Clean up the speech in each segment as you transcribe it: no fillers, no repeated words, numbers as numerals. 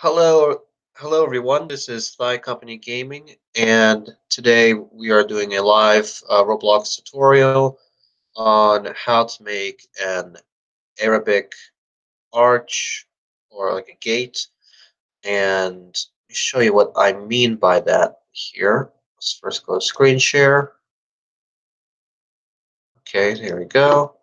Hello, hello everyone. This is Thai Company Gaming, and today we are doing a live Roblox tutorial on how to make an Arabic arch or like a gate. And let me show you what I mean by that here. Let's first go screen share. Okay, here we go.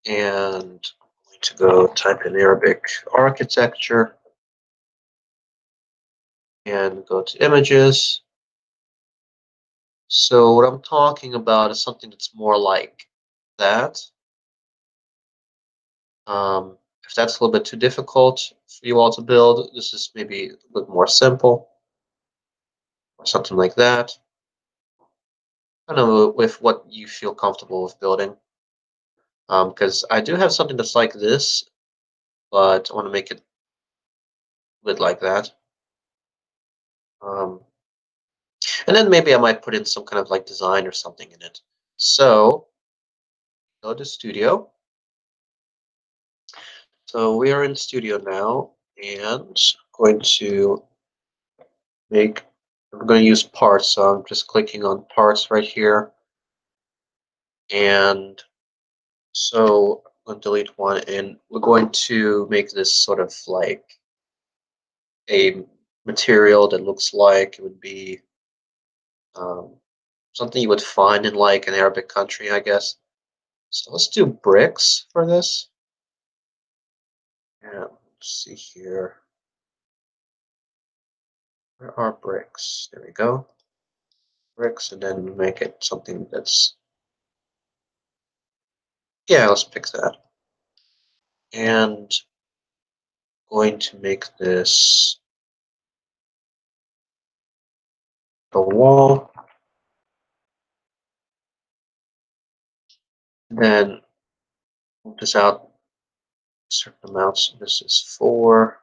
And I'm going to go type in Arabic architecture and go to images. So what I'm talking about is something that's more like that. If that's a little bit too difficult for you all to build, this is maybe a bit more simple or something like that. I don't know with what you feel comfortable with building. Because I do have something that's like this, but I want to make it a bit like that. Um, and then maybe I might put in some kind of like design or something in it. So go to Studio. So we are in Studio now, and I'm going to make, I'm going to use parts, so I'm just clicking on parts right here. And so I'm going to delete one, and we're going to make this sort of like a material that looks like it would be um, something you would find in like an Arabic country, I guess. So let's do bricks for this. And let's see here. Where are bricks? There we go. Bricks, and then make it something that's, yeah, let's pick that. And going to make this the wall. Then move this out certain amounts. This is 4,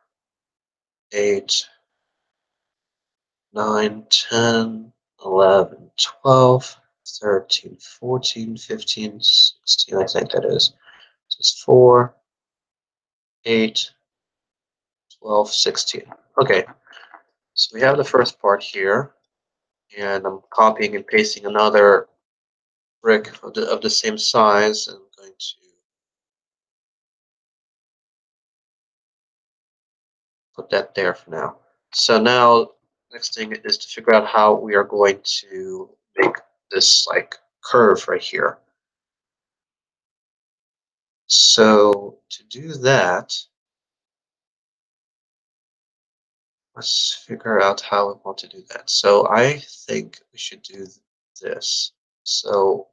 8, 9, 10, 11, 12, 13, 14, 15, 16. I think that is. So it's 4, 8, 12, 16. Okay, so we have the first part here, and I'm copying and pasting another brick of the same size, and I'm going to put that there for now. So now, next thing is to figure out how we are going to make this like curve right here. So to do that, let's figure out how we want to do that. So I think we should do this. So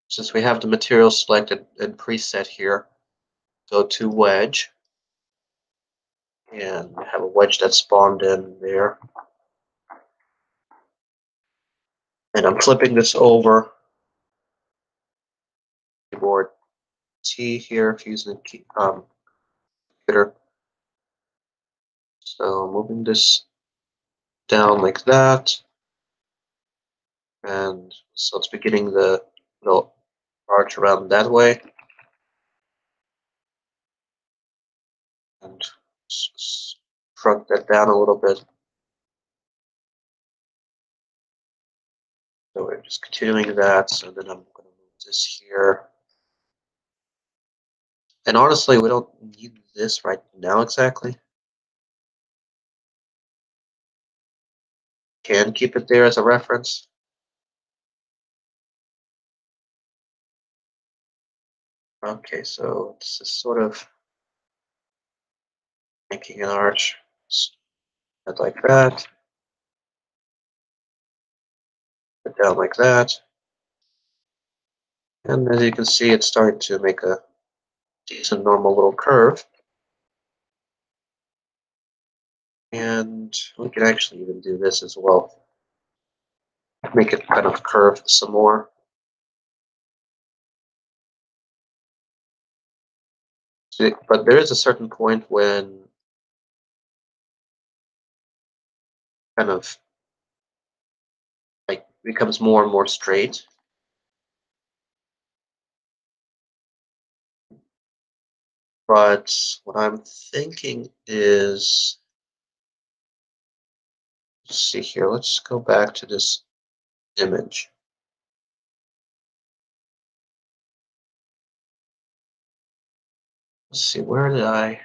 since we have the material selected and preset here, go to wedge, and have a wedge that spawned in there. And I'm flipping this over keyboard T here if using the computer. So moving this down like that, and so it's beginning the little arch around that way, and shrunk that down a little bit. So we're just continuing that. So then I'm going to move this here. And honestly, we don't need this right now exactly. Can keep it there as a reference. Okay, so this is sort of making an arch like that, put down like that. And as you can see, it's starting to make a decent normal little curve. And we can actually even do this as well. Make it kind of curve some more. But there is a certain point when kind of like becomes more and more straight. But what I'm thinking is, let's see here. Let's go back to this image. Let's see, where did I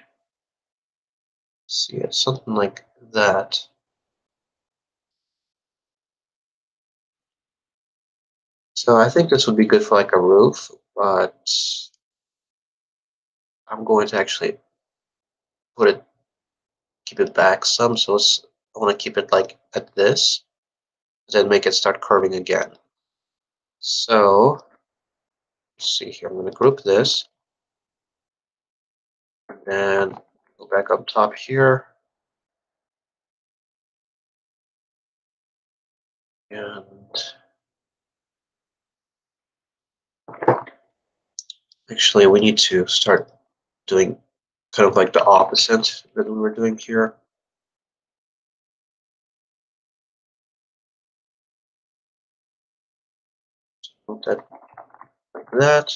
see it? Something like that. So I think this would be good for like a roof, but I'm going to actually put it, keep it back some. So I want to keep it like at this, then make it start curving again. So let's see here. I'm going to group this and then go back up top here. And actually, we need to start doing kind of like the opposite that we were doing here. Put that like that.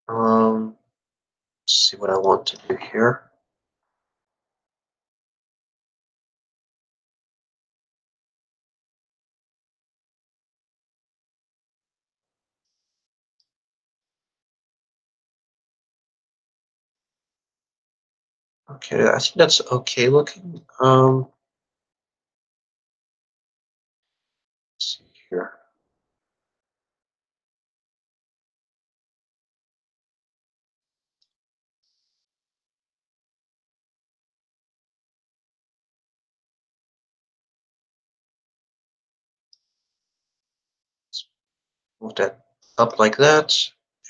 Let's see what I want to do here. Okay, I think that's okay looking. Let's see here. Move that up like that,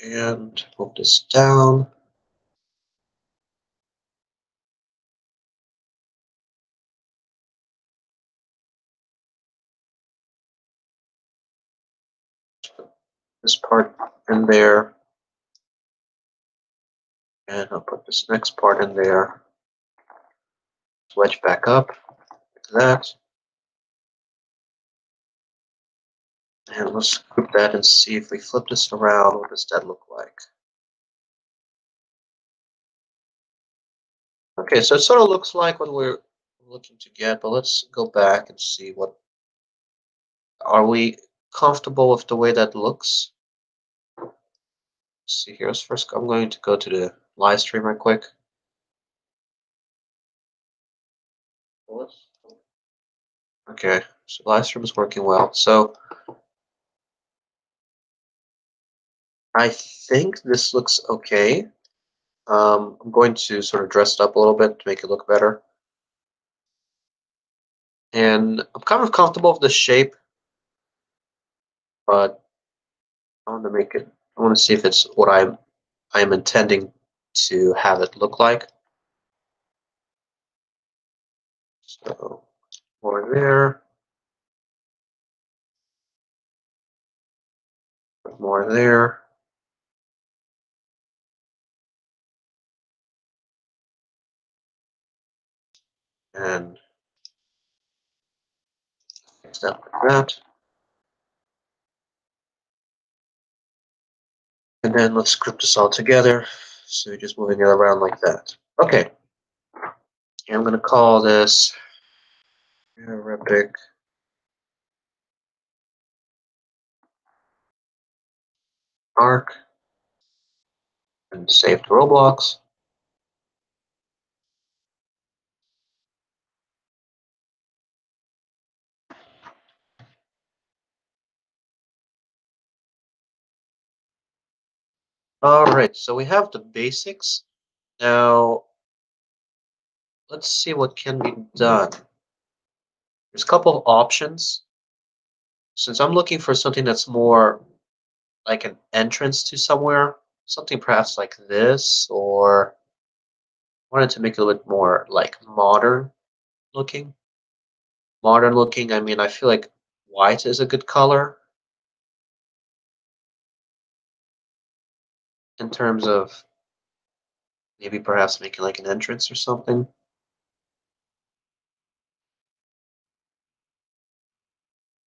and move this down. This part in there, and I'll put this next part in there. Wedge back up like that, and let's group that and see if we flip this around. What does that look like? Okay, so it sort of looks like what we're looking to get, but let's go back and see what are we comfortable with the way that looks. Let's see here. First, I'm going to go to the live stream right quick. Okay, so live stream is working well. So I think this looks okay. I'm going to sort of dress it up a little bit to make it look better. And I'm kind of comfortable with the shape, but I want to make it, I want to see if it's what I'm intending to have it look like. So more there, more there. And step like that. And then let's group this all together. So just moving it around like that. Okay. And I'm going to call this Arabic arc and save to Roblox. All right, so we have the basics. Now, let's see what can be done. There's a couple of options. Since I'm looking for something that's more like an entrance to somewhere, something perhaps like this, or wanted to make it a little bit more like modern looking. Modern looking, I mean, I feel like white is a good color in terms of maybe perhaps making like an entrance or something,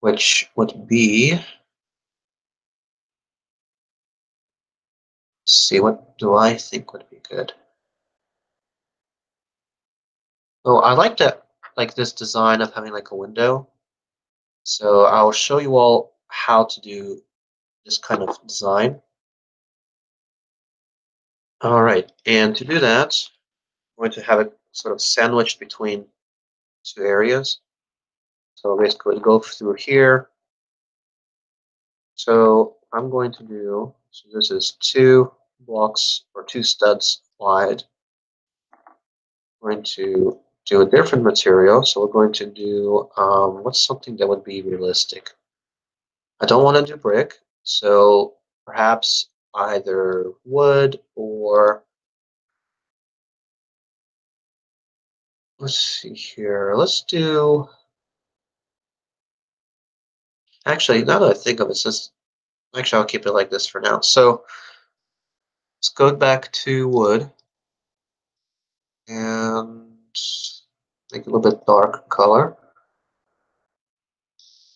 which would be see, what do I think would be good? Oh, I like that, like this design of having like a window. So I'll show you all how to do this kind of design. All right, and to do that, I'm going to have it sort of sandwiched between two areas. So basically go through here. So I'm going to do, so this is 2 blocks or 2 studs wide. We're going to do a different material. So we're going to do, what's something that would be realistic? I don't want to do brick. So perhaps either wood or, let's see here. Let's do, actually, now that I think of it, since actually I'll keep it like this for now. So let's go back to wood and make it a little bit dark color.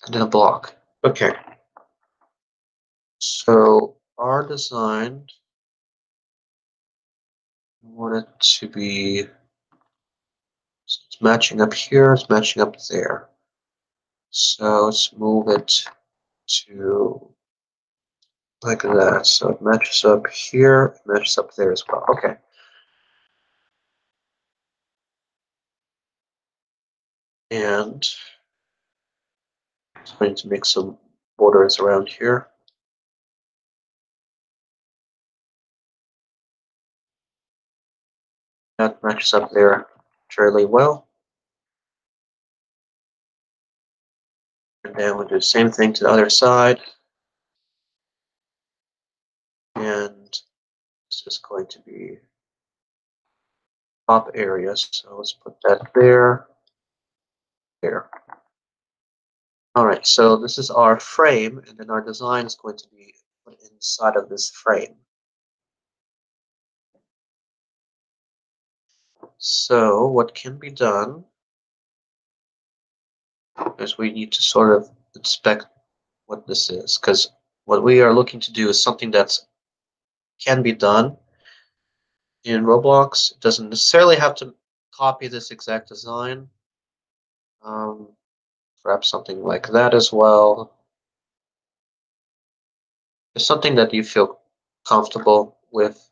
And then a block. Okay. So our design, I want it to be, so it's matching up here, it's matching up there. So let's move it to like that. So it matches up here, it matches up there as well. Okay. And I'm going to make some borders around here. That matches up there fairly well. And then we'll do the same thing to the other side. And this is going to be top area. So let's put that there, there. All right, so this is our frame, and then our design is going to be put inside of this frame. So what can be done is we need to sort of inspect what this is, because what we are looking to do is something that can be done in Roblox. It doesn't necessarily have to copy this exact design. Um, Perhaps something like that as well. It's something that you feel comfortable with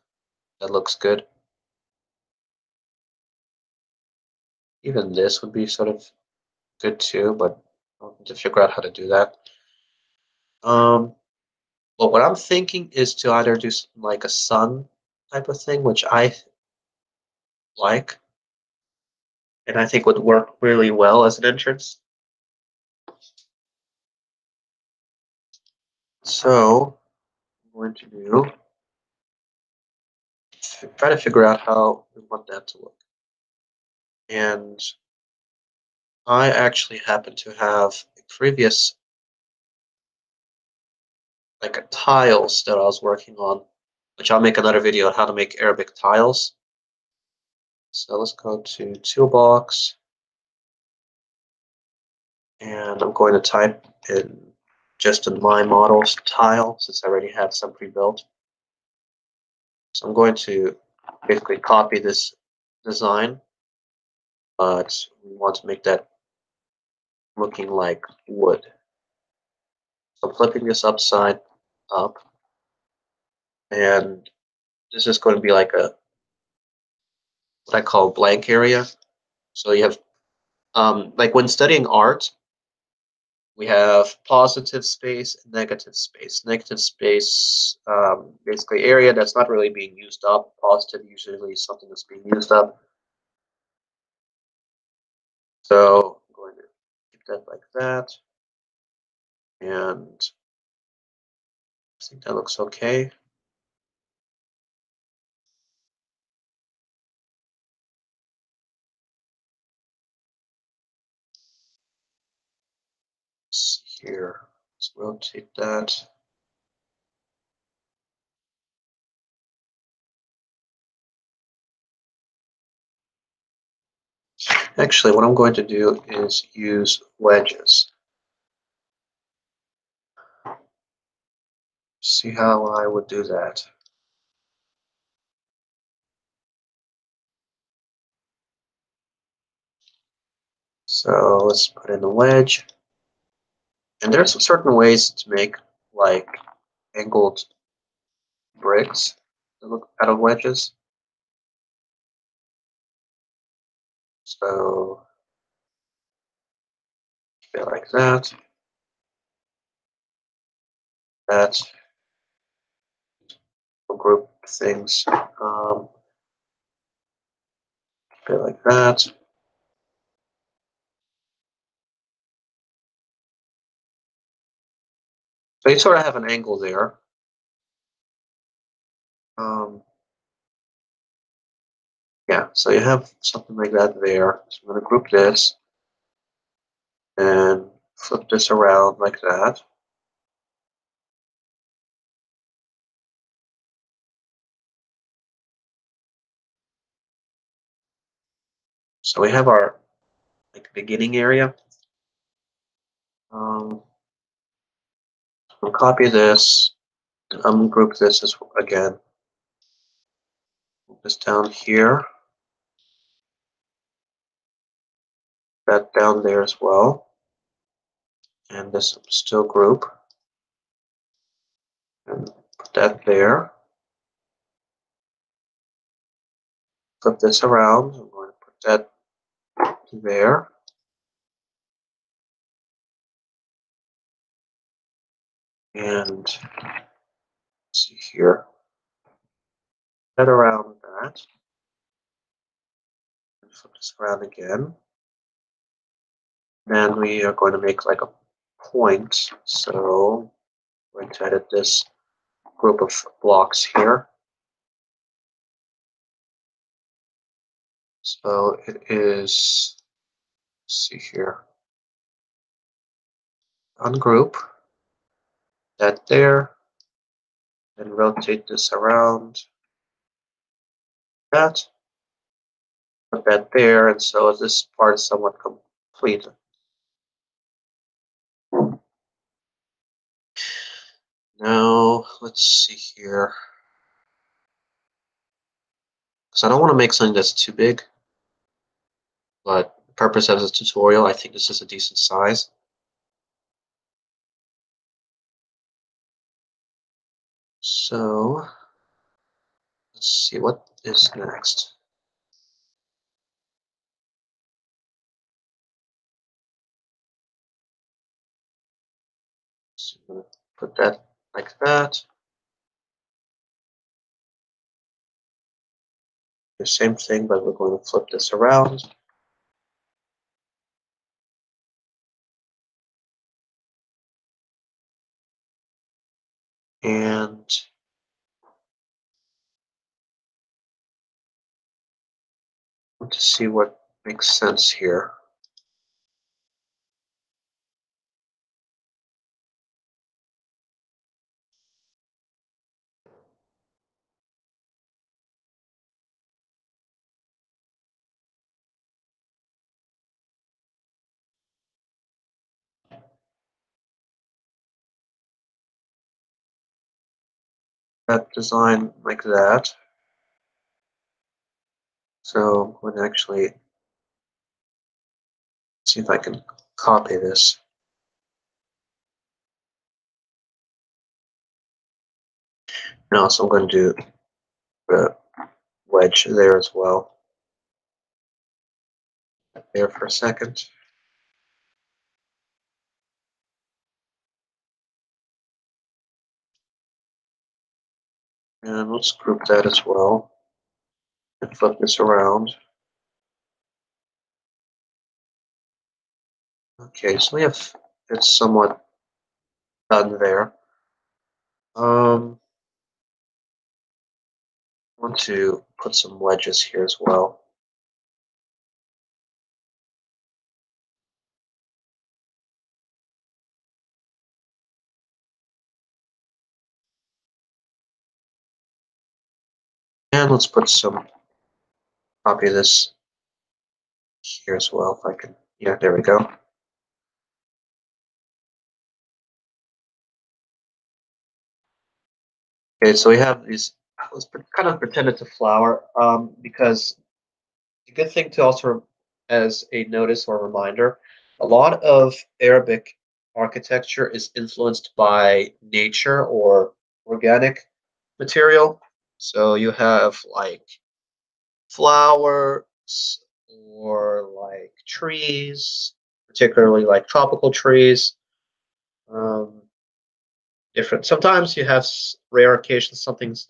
that looks good. Even this would be sort of good too, but I'll need to figure out how to do that. But what I'm thinking is to either do something like a sun type of thing, which I like, and I think would work really well as an entrance. So I'm going to do try to figure out how we want that to look. And I actually happen to have a previous like a tiles that I was working on, which I'll make another video on how to make Arabic tiles. So let's go to Toolbox, and I'm going to type in just in my models tile since I already have some pre-built. So I'm going to basically copy this design, but we want to make that looking like wood. So I'm flipping this upside up, and this is going to be like a what I call blank area. So you have like when studying art, we have positive space and negative space. Negative space, basically area that's not really being used up. Positive usually is something that's being used up. So I'm going to keep that like that. And I think that looks okay. Let's see here. Let's rotate that. Actually, what I'm going to do is use wedges. See how I would do that. So let's put in a wedge. And there's some certain ways to make like angled bricks that look out of wedges. So like that. That will group things like that. So you sort of have an angle there. Um, yeah, so you have something like that there. So I'm going to group this and flip this around like that. So we have our like beginning area. We'll copy this, ungroup this as again. Move this down here. That down there as well. And this still group. And put that there. Flip this around. I'm going to put that there. And let's see here. That around that. And flip this around again. Then we are going to make like a point. So I'm going to edit this group of blocks here. So it is, let's see here, ungroup that there, and rotate this around that, put that there, and so this part is somewhat complete. Now, let's see here. Because I don't want to make something that's too big, but the purpose of this tutorial, I think this is a decent size. So, let's see what is next. So I'm going to put that like that. The same thing, but we're going to flip this around. And want to see what makes sense here. That design like that. So I'm going to actually see if I can copy this. And also I'm going to do the wedge there as well. There for a second. And let's group that as well. And flip this around. Okay, so we have it's somewhat done there. I want to put some wedges here as well. And let's put some, copy this here as well if I can. Yeah, there we go. Okay, so we have these, let's kind of pretend it's a flower because the good thing to also as a notice or reminder, a lot of Arabic architecture is influenced by nature or organic material. So you have like flowers or like trees, particularly like tropical trees. Um, Different. Sometimes you have rare occasions, something's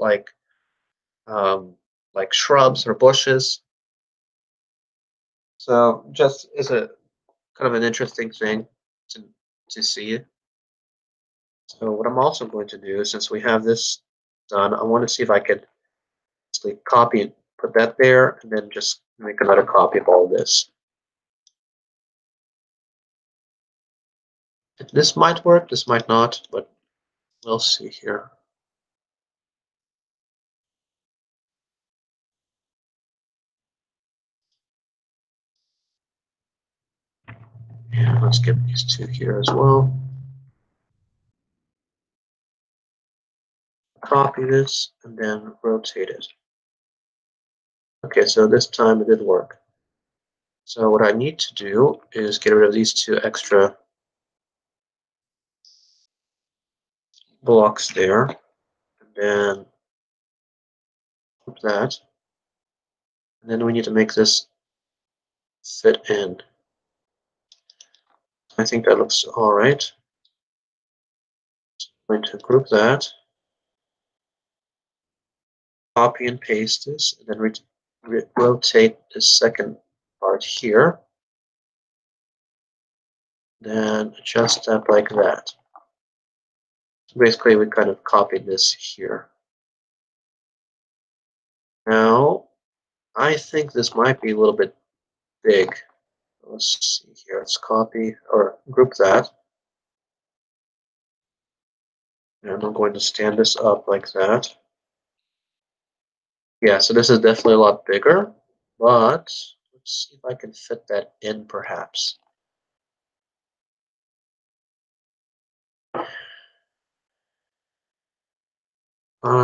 um, like shrubs or bushes. So just as a kind of an interesting thing to to see. So what I'm also going to do, since we have this done, I want to see if I could basically copy and put that there, and then just make another copy of all this. This might work, this might not, but we'll see here. Yeah, let's get these two here as well. Copy this and then rotate it. Okay, so this time it did work. So what I need to do is get rid of these two extra blocks there, and then put that. And then we need to make this fit in. I think that looks all right. I'm going to group that, copy and paste this, and then rotate the second part here. Then adjust that like that. So basically, we kind of copied this here. Now, I think this might be a little bit big. Let's see here. Let's copy or group that. And I'm going to stand this up like that. Yeah, so this is definitely a lot bigger, but let's see if I can fit that in perhaps.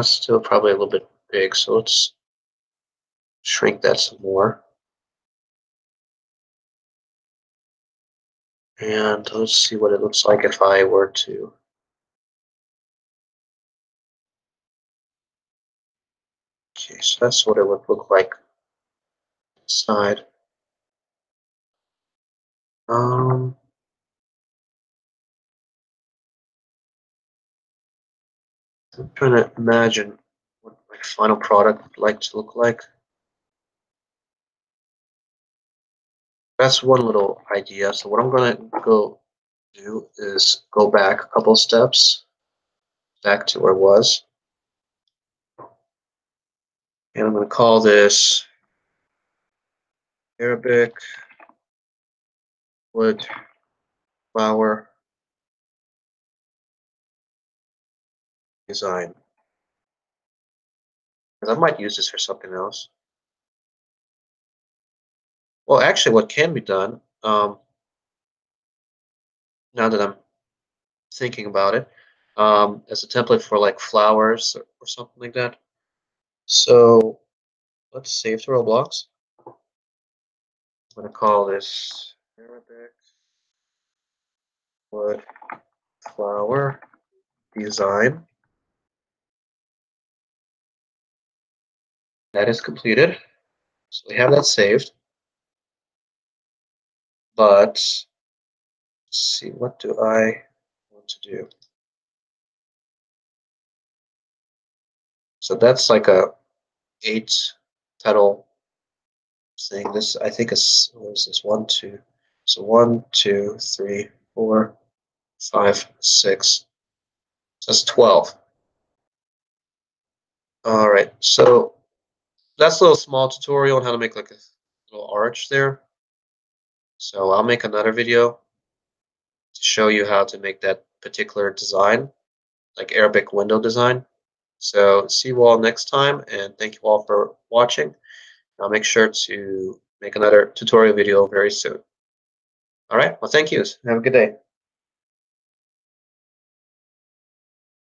Still probably a little bit big, so let's shrink that some more. And let's see what it looks like if I were to. Okay, so that's what it would look like inside. Um, I'm trying to imagine what my final product would like to look like. That's one little idea. So what I'm going to go do is go back a couple steps, back to where it was. And I'm going to call this Arabic wood flower design. Because I might use this for something else. Well, actually, what can be done, now that I'm thinking about it, as a template for like flowers or something like that. So let's save to Roblox. I'm going to call this Arabic wood flower design. That is completed. So we have that saved. But let's see, what do I want to do? So that's like a 8 petal thing. This I think is, what is this? 1, 2. So 1, 2, 3, 4, 5, 6. That's 12. All right. So that's a little small tutorial on how to make like a little arch there. So I'll make another video to show you how to make that particular design, like Arabic window design. So see you all next time, and thank you all for watching. I'll make sure to make another tutorial video very soon. All right. Well, thank you. Have a good day.